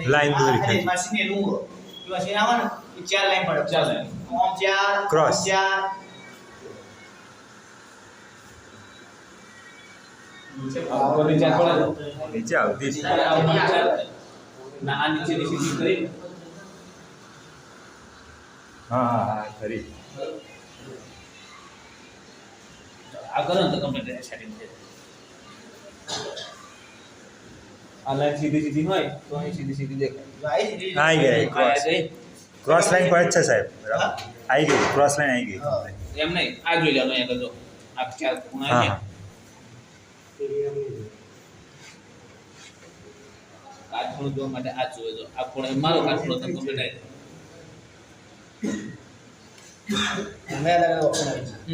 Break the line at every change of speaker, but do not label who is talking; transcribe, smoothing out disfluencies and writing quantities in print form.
line દોરી cross નીચે આવતી હા ખરી
આ કરો ને તો કમ્પ્લીટ સેટિંગ થઈ આ લાઈન સીધી સીધી હોય તો અહીં સીધી સીધી દેખાય
આવી ગઈ ક્રોસ લાઈન પર જ છે સાહેબ બરાબર આવી ગઈ ક્રોસ લાઈન આવી ગઈ
એમ નહીં આ જોઈ લેવાનું અહીંયા કરજો આ ચાર ખૂણા છે આ ખૂણો જોવા માટે આ જોવે જો આ ખૂણો મારો આ ખૂણો તો કમ્પ્લીટ આવી જાય